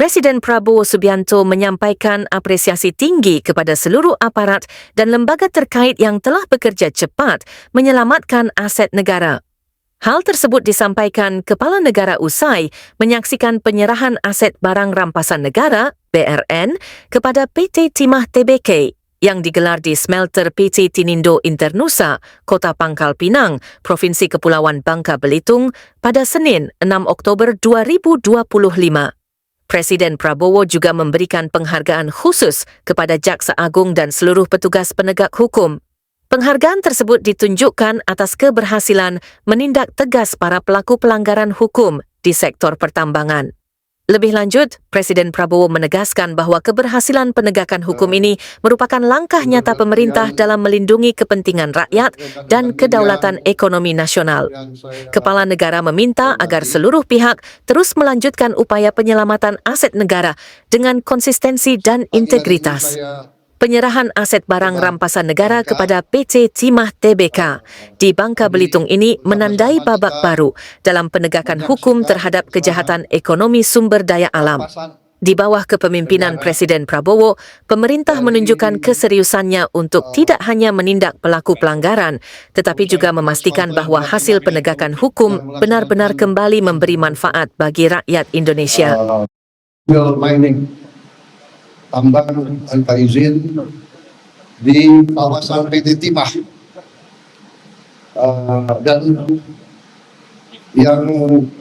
Presiden Prabowo Subianto menyampaikan apresiasi tinggi kepada seluruh aparat dan lembaga terkait yang telah bekerja cepat menyelamatkan aset negara. Hal tersebut disampaikan Kepala Negara usai menyaksikan penyerahan aset barang rampasan negara (BRN) kepada PT Timah Tbk yang digelar di smelter PT Tinindo Internusa, Kota Pangkal Pinang, Provinsi Kepulauan Bangka Belitung pada Senin 6 Oktober 2025. Presiden Prabowo juga memberikan penghargaan khusus kepada Jaksa Agung dan seluruh petugas penegak hukum. Penghargaan tersebut ditunjukkan atas keberhasilan menindak tegas para pelaku pelanggaran hukum di sektor pertambangan. Lebih lanjut, Presiden Prabowo menegaskan bahwa keberhasilan penegakan hukum ini merupakan langkah nyata pemerintah dalam melindungi kepentingan rakyat dan kedaulatan ekonomi nasional. Kepala negara meminta agar seluruh pihak terus melanjutkan upaya penyelamatan aset negara dengan konsistensi dan integritas. Penyerahan aset barang rampasan negara kepada PT Timah Tbk di Bangka Belitung ini menandai babak baru dalam penegakan hukum terhadap kejahatan ekonomi sumber daya alam. Di bawah kepemimpinan Presiden Prabowo, pemerintah menunjukkan keseriusannya untuk tidak hanya menindak pelaku pelanggaran, tetapi juga memastikan bahwa hasil penegakan hukum benar-benar kembali memberi manfaat bagi rakyat Indonesia. Tambang tanpa izin di kawasan PT Timah dan yang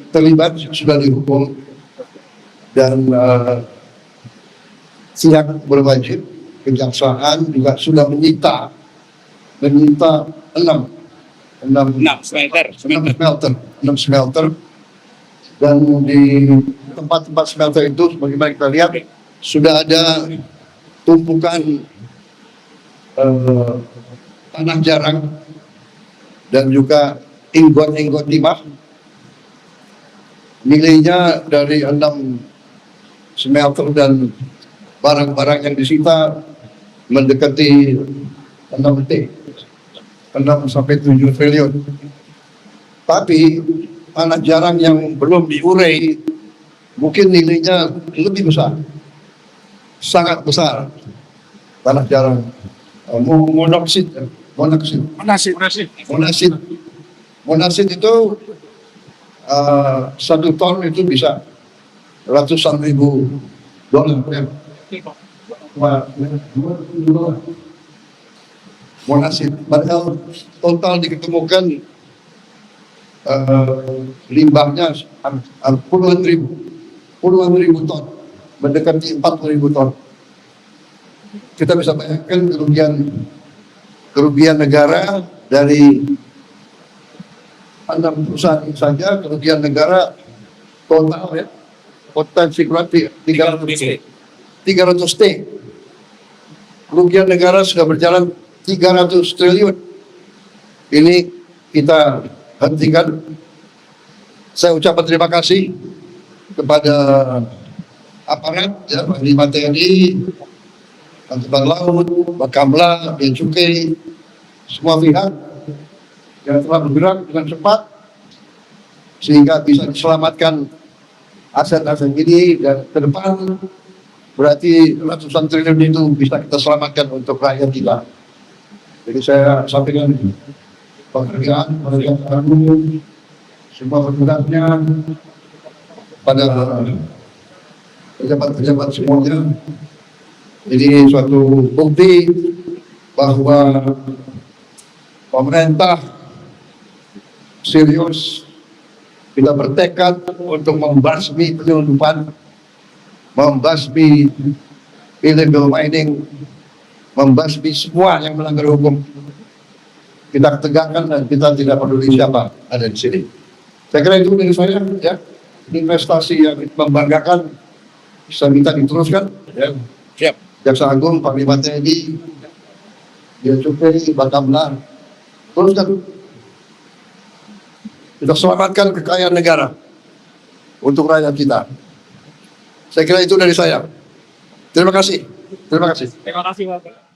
terlibat sudah dihukum dan siap berwajib. Kejaksaan juga sudah menyita 6 smelter dan di tempat-tempat smelter itu bagaimana kita lihat sudah ada tumpukan tanah jarang dan juga inggot-inggot timah. Nilainya dari 6 smelter dan barang-barang yang disita mendekati 6 sampai 7 triliun. Tapi tanah jarang yang belum diurai mungkin nilainya lebih besar. Sangat besar tanah jarang. Monoksid itu 1 ton itu bisa ratusan ribu dolar. Monasid, padahal total diketemukan limbahnya puluhan ribu ton. Mendekati 40.000 ton. Kita bisa bayangkan kerugian negara dari 6 perusahaan saja, kerugian negara total ya, potensi berarti 300 T. Kerugian negara sudah berjalan 300 triliun. Ini kita hentikan. Saya ucapkan terima kasih kepada aparat, ya, Panglima TNI, Angkatan Laut, Bakamla, Bea Cukai, semua pihak yang telah bergerak dengan cepat sehingga bisa diselamatkan aset-aset ini, dan ke depan berarti ratusan triliun itu bisa kita selamatkan untuk rakyat kita. Jadi saya sampaikan penghargaan pada semua petugasnya, pada pejabat-pejabat semuanya. Ini suatu bukti bahwa pemerintah serius, kita bertekad untuk membasmi penyelundupan, membasmi illegal mining, membasmi semua yang melanggar hukum. Kita tegakkan dan kita tidak peduli siapa ada di sini. Saya kira itu dari saya, ya. Investasi yang membanggakan bisa kita diteruskan, ya. Siap. Jaksa Agung, Panglima TNI, Bea Cukai, Bakamla, teruskan. Kita selamatkan kekayaan negara untuk rakyat kita. Saya kira itu dari saya. Terima kasih. Terima kasih. Terima kasih, Bapak.